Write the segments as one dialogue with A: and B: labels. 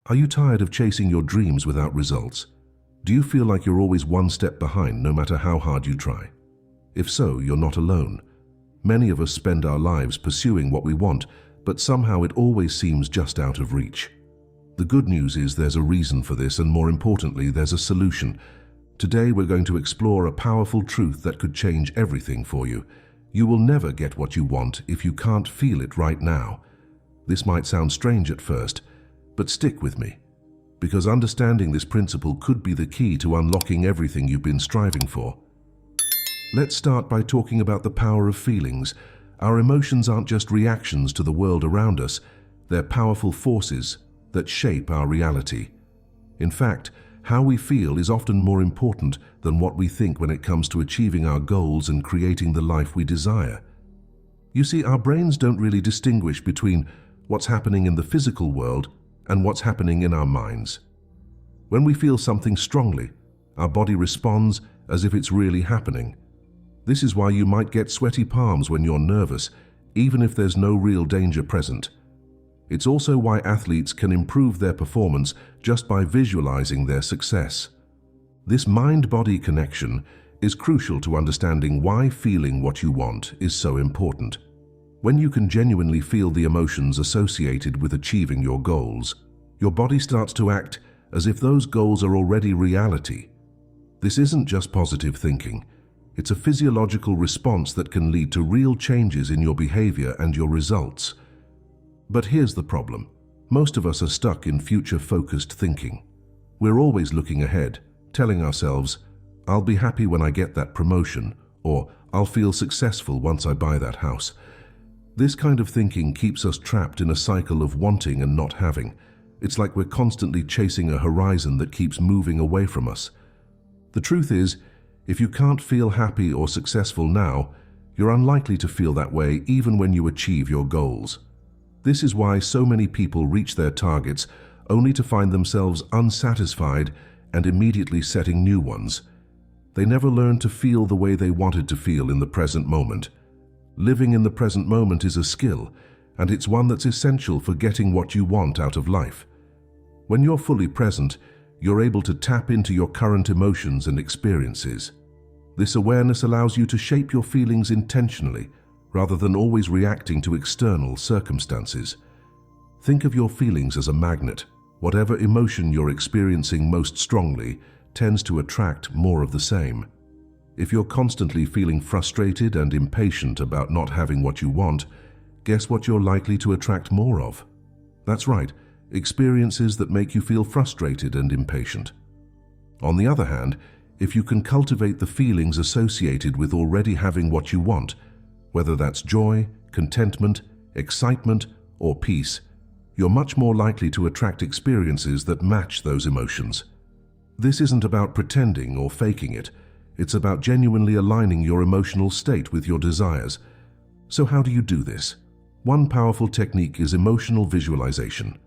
A: Are you tired of chasing your dreams without results? Do you feel like you're always one step behind no matter how hard you try? If so, you're not alone. Many of us spend our lives pursuing what we want, but somehow it always seems just out of reach. The good news is there's a reason for this, and more importantly, there's a solution. Today we're going to explore a powerful truth that could change everything for you. You will never get what you want if you can't feel it right now. This might sound strange at first, but stick with me, because understanding this principle could be the key to unlocking everything you've been striving for. Let's start by talking about the power of feelings. Our emotions aren't just reactions to the world around us, they're powerful forces that shape our reality. In fact, how we feel is often more important than what we think when it comes to achieving our goals and creating the life we desire. You see, our brains don't really distinguish between what's happening in the physical world and what's happening in our minds. When we feel something strongly, our body responds as if it's really happening. This is why you might get sweaty palms when you're nervous, even if there's no real danger present. It's also why athletes can improve their performance just by visualizing their success. This mind-body connection is crucial to understanding why feeling what you want is so important. When you can genuinely feel the emotions associated with achieving your goals, your body starts to act as if those goals are already reality. This isn't just positive thinking. It's a physiological response that can lead to real changes in your behavior and your results. But here's the problem. Most of us are stuck in future-focused thinking. We're always looking ahead, telling ourselves, "I'll be happy when I get that promotion," or "I'll feel successful once I buy that house." This kind of thinking keeps us trapped in a cycle of wanting and not having. It's like we're constantly chasing a horizon that keeps moving away from us. The truth is, if you can't feel happy or successful now, you're unlikely to feel that way even when you achieve your goals. This is why so many people reach their targets only to find themselves unsatisfied and immediately setting new ones. They never learn to feel the way they wanted to feel in the present moment. Living in the present moment is a skill, and it's one that's essential for getting what you want out of life. When you're fully present, you're able to tap into your current emotions and experiences. This awareness allows you to shape your feelings intentionally, rather than always reacting to external circumstances. Think of your feelings as a magnet. Whatever emotion you're experiencing most strongly tends to attract more of the same. If you're constantly feeling frustrated and impatient about not having what you want, guess what you're likely to attract more of? That's right, experiences that make you feel frustrated and impatient. On the other hand, if you can cultivate the feelings associated with already having what you want, whether that's joy, contentment, excitement, or peace, you're much more likely to attract experiences that match those emotions. This isn't about pretending or faking it. It's about genuinely aligning your emotional state with your desires. So how do you do this? One powerful technique is emotional visualization.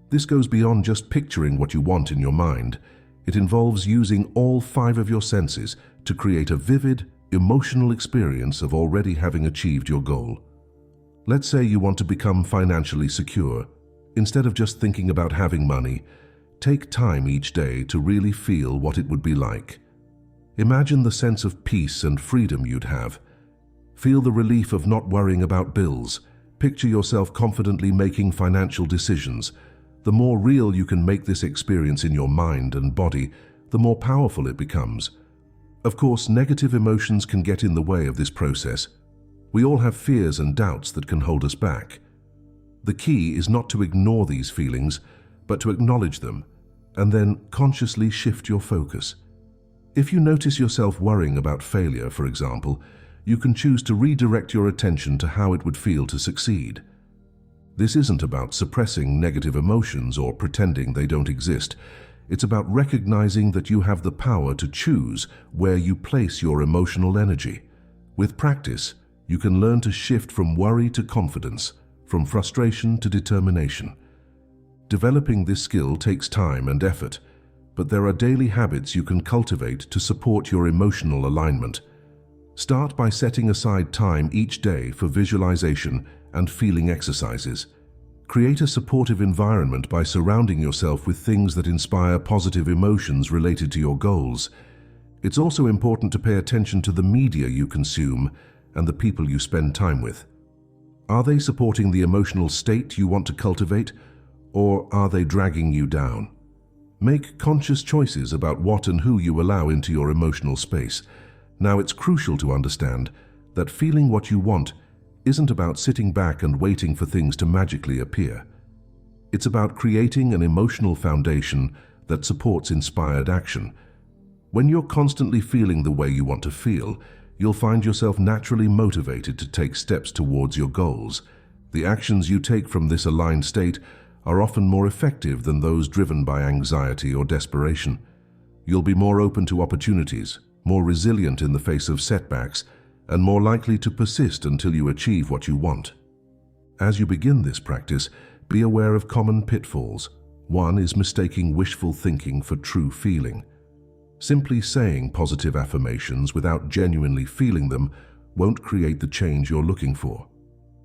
A: This goes beyond just picturing what you want in your mind. It involves using all 5 of your senses to create a vivid, emotional experience of already having achieved your goal. Let's say you want to become financially secure. Instead of just thinking about having money, take time each day to really feel what it would be like. Imagine the sense of peace and freedom you'd have. Feel the relief of not worrying about bills. Picture yourself confidently making financial decisions. The more real you can make this experience in your mind and body, the more powerful it becomes. Of course, negative emotions can get in the way of this process. We all have fears and doubts that can hold us back. The key is not to ignore these feelings, but to acknowledge them, and then consciously shift your focus. If you notice yourself worrying about failure, for example, you can choose to redirect your attention to how it would feel to succeed. This isn't about suppressing negative emotions or pretending they don't exist. It's about recognizing that you have the power to choose where you place your emotional energy. With practice, you can learn to shift from worry to confidence, from frustration to determination. Developing this skill takes time and effort, but there are daily habits you can cultivate to support your emotional alignment. Start by setting aside time each day for visualization and feeling exercises. Create a supportive environment by surrounding yourself with things that inspire positive emotions related to your goals. It's also important to pay attention to the media you consume and the people you spend time with. Are they supporting the emotional state you want to cultivate, or are they dragging you down? Make conscious choices about what and who you allow into your emotional space. Now, it's crucial to understand that feeling what you want isn't about sitting back and waiting for things to magically appear. It's about creating an emotional foundation that supports inspired action. When you're constantly feeling the way you want to feel, you'll find yourself naturally motivated to take steps towards your goals. The actions you take from this aligned state are often more effective than those driven by anxiety or desperation. You'll be more open to opportunities, more resilient in the face of setbacks, and more likely to persist until you achieve what you want. As you begin this practice, be aware of common pitfalls. One is mistaking wishful thinking for true feeling. Simply saying positive affirmations without genuinely feeling them won't create the change you're looking for.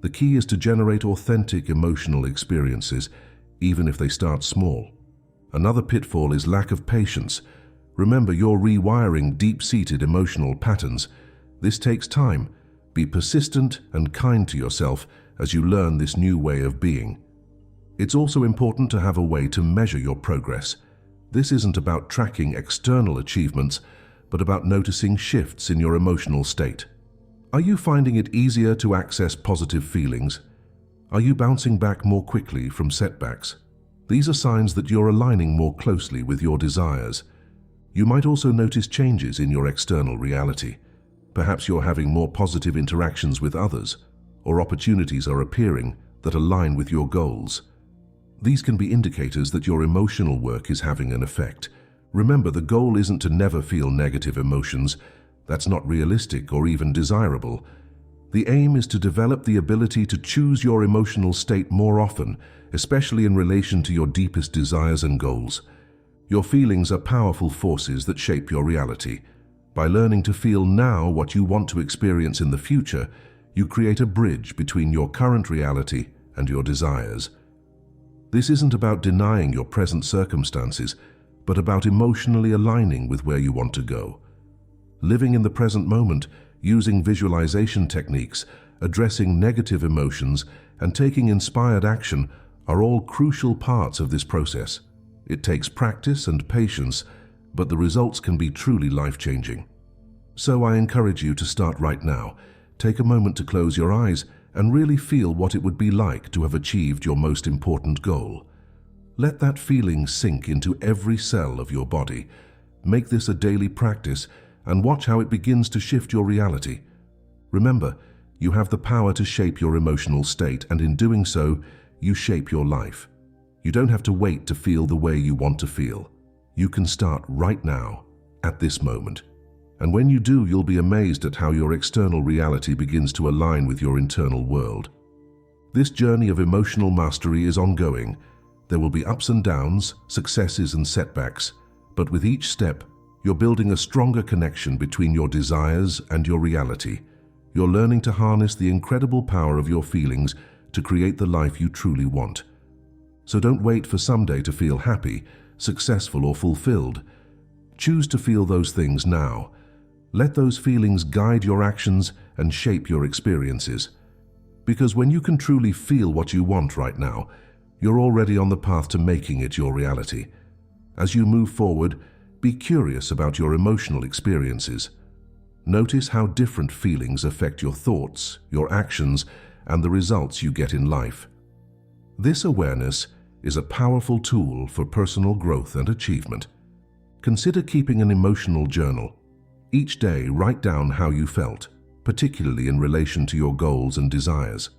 A: The key is to generate authentic emotional experiences, even if they start small. Another pitfall is lack of patience. Remember, you're rewiring deep-seated emotional patterns. This takes time. Be persistent and kind to yourself as you learn this new way of being. It's also important to have a way to measure your progress. This isn't about tracking external achievements, but about noticing shifts in your emotional state. Are you finding it easier to access positive feelings? Are you bouncing back more quickly from setbacks? These are signs that you're aligning more closely with your desires. You might also notice changes in your external reality. Perhaps you're having more positive interactions with others, or opportunities are appearing that align with your goals. These can be indicators that your emotional work is having an effect. Remember, the goal isn't to never feel negative emotions. That's not realistic or even desirable. The aim is to develop the ability to choose your emotional state more often, especially in relation to your deepest desires and goals. Your feelings are powerful forces that shape your reality. By learning to feel now what you want to experience in the future, you create a bridge between your current reality and your desires. This isn't about denying your present circumstances, but about emotionally aligning with where you want to go. Living in the present moment, using visualization techniques, addressing negative emotions, and taking inspired action are all crucial parts of this process. It takes practice and patience, but the results can be truly life-changing. So I encourage you to start right now. Take a moment to close your eyes and really feel what it would be like to have achieved your most important goal. Let that feeling sink into every cell of your body. Make this a daily practice and watch how it begins to shift your reality. Remember, you have the power to shape your emotional state, and in doing so, you shape your life. You don't have to wait to feel the way you want to feel. You can start right now, at this moment. And when you do, you'll be amazed at how your external reality begins to align with your internal world. This journey of emotional mastery is ongoing. There will be ups and downs, successes and setbacks, but with each step, you're building a stronger connection between your desires and your reality. You're learning to harness the incredible power of your feelings to create the life you truly want. So don't wait for someday to feel happy, successful or fulfilled. Choose to feel those things now. Let those feelings guide your actions and shape your experiences. Because when you can truly feel what you want right now, you're already on the path to making it your reality. As you move forward, be curious about your emotional experiences. Notice how different feelings affect your thoughts, your actions, and the results you get in life. This awareness is a powerful tool for personal growth and achievement. Consider keeping an emotional journal. Each day, write down how you felt, particularly in relation to your goals and desires.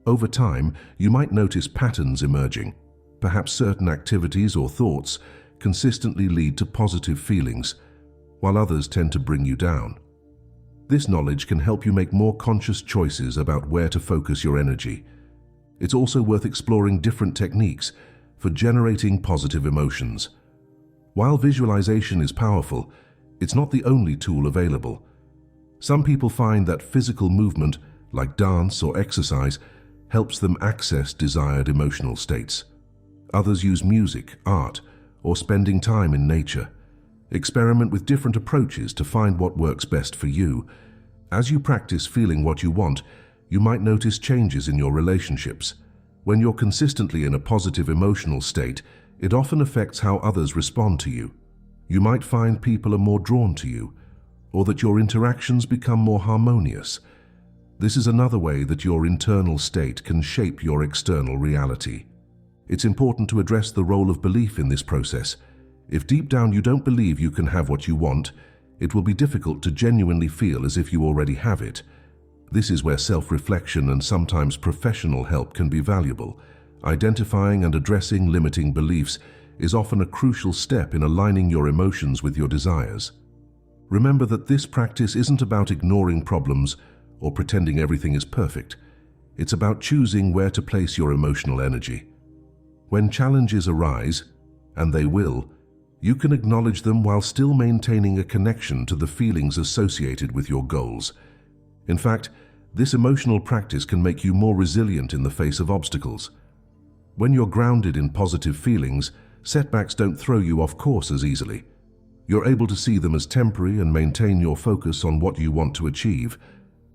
A: Over time, you might notice patterns emerging. Perhaps certain activities or thoughts consistently lead to positive feelings, while others tend to bring you down. This knowledge can help you make more conscious choices about where to focus your energy. It's also worth exploring different techniques for generating positive emotions. While visualization is powerful, it's not the only tool available. Some people find that physical movement, like dance or exercise, helps them access desired emotional states. Others use music, art, or spending time in nature. Experiment with different approaches to find what works best for you. As you practice feeling what you want, you might notice changes in your relationships. When you're consistently in a positive emotional state, it often affects how others respond to you. You might find people are more drawn to you, or that your interactions become more harmonious. This is another way that your internal state can shape your external reality. It's important to address the role of belief in this process. If deep down you don't believe you can have what you want, it will be difficult to genuinely feel as if you already have it. This is where self-reflection and sometimes professional help can be valuable. Identifying and addressing limiting beliefs is often a crucial step in aligning your emotions with your desires. Remember that this practice isn't about ignoring problems or pretending everything is perfect. It's about choosing where to place your emotional energy. When challenges arise, and they will, you can acknowledge them while still maintaining a connection to the feelings associated with your goals. In fact, this emotional practice can make you more resilient in the face of obstacles. When you're grounded in positive feelings, setbacks don't throw you off course as easily. You're able to see them as temporary and maintain your focus on what you want to achieve.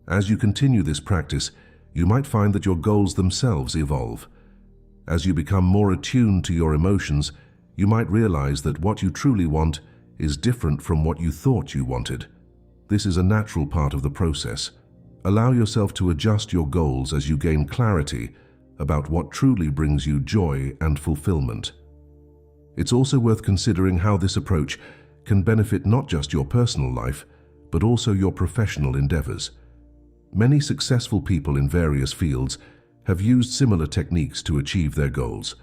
A: As you continue this practice, you might find that your goals themselves evolve. As you become more attuned to your emotions, you might realize that what you truly want is different from what you thought you wanted. This is a natural part of the process. Allow yourself to adjust your goals as you gain clarity about what truly brings you joy and fulfillment. It's also worth considering how this approach can benefit not just your personal life, but also your professional endeavors. Many successful people in various fields have used similar techniques to achieve their goals.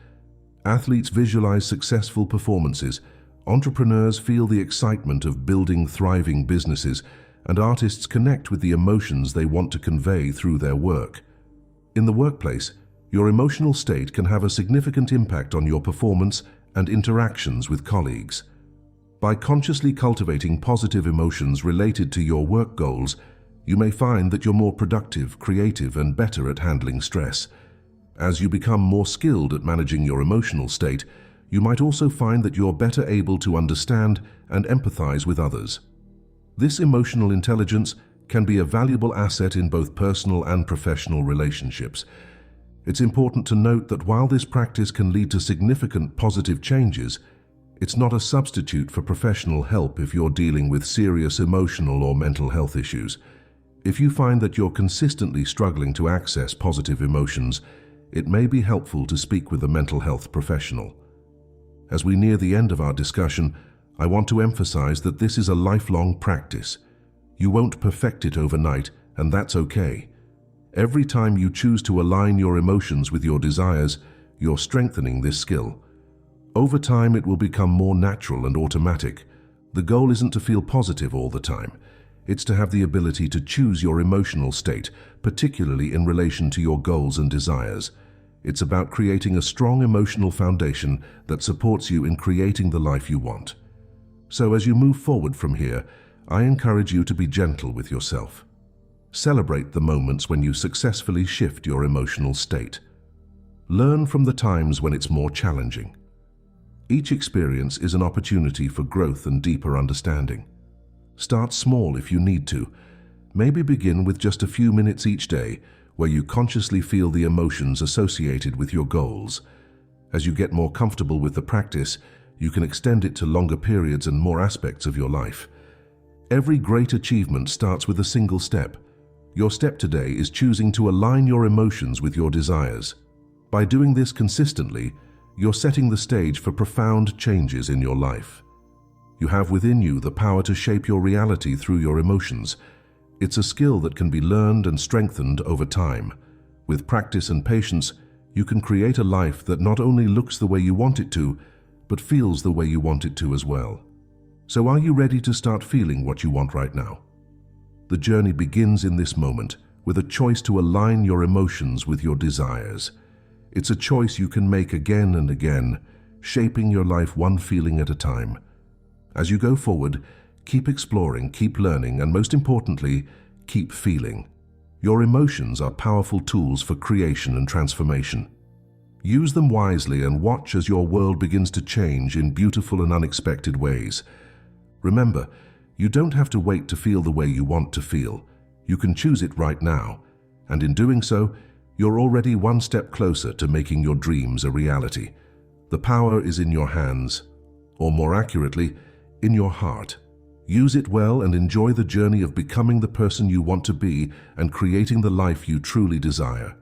A: Athletes visualize successful performances, entrepreneurs feel the excitement of building thriving businesses, and artists connect with the emotions they want to convey through their work. In the workplace, your emotional state can have a significant impact on your performance and interactions with colleagues. By consciously cultivating positive emotions related to your work goals, you may find that you're more productive, creative, and better at handling stress. As you become more skilled at managing your emotional state, you might also find that you're better able to understand and empathize with others. This emotional intelligence can be a valuable asset in both personal and professional relationships. It's important to note that while this practice can lead to significant positive changes, it's not a substitute for professional help if you're dealing with serious emotional or mental health issues. If you find that you're consistently struggling to access positive emotions, it may be helpful to speak with a mental health professional. As we near the end of our discussion, I want to emphasize that this is a lifelong practice. You won't perfect it overnight, and that's okay. Every time you choose to align your emotions with your desires, you're strengthening this skill. Over time, it will become more natural and automatic. The goal isn't to feel positive all the time. It's to have the ability to choose your emotional state, particularly in relation to your goals and desires. It's about creating a strong emotional foundation that supports you in creating the life you want. So as you move forward from here, I encourage you to be gentle with yourself. Celebrate the moments when you successfully shift your emotional state. Learn from the times when it's more challenging. Each experience is an opportunity for growth and deeper understanding. Start small if you need to. Maybe begin with just a few minutes each day where you consciously feel the emotions associated with your goals. As you get more comfortable with the practice, you can extend it to longer periods and more aspects of your life. Every great achievement starts with a single step. Your step today is choosing to align your emotions with your desires. By doing this consistently, you're setting the stage for profound changes in your life. You have within you the power to shape your reality through your emotions. It's a skill that can be learned and strengthened over time. With practice and patience, you can create a life that not only looks the way you want it to, but feels the way you want it to as well. So are you ready to start feeling what you want right now? The journey begins in this moment with a choice to align your emotions with your desires. It's a choice you can make again and again, shaping your life one feeling at a time. As you go forward, keep exploring, keep learning, and most importantly, keep feeling. Your emotions are powerful tools for creation and transformation. Use them wisely and watch as your world begins to change in beautiful and unexpected ways. Remember, you don't have to wait to feel the way you want to feel. You can choose it right now, and in doing so, you're already one step closer to making your dreams a reality. The power is in your hands, or more accurately, in your heart. Use it well and enjoy the journey of becoming the person you want to be and creating the life you truly desire.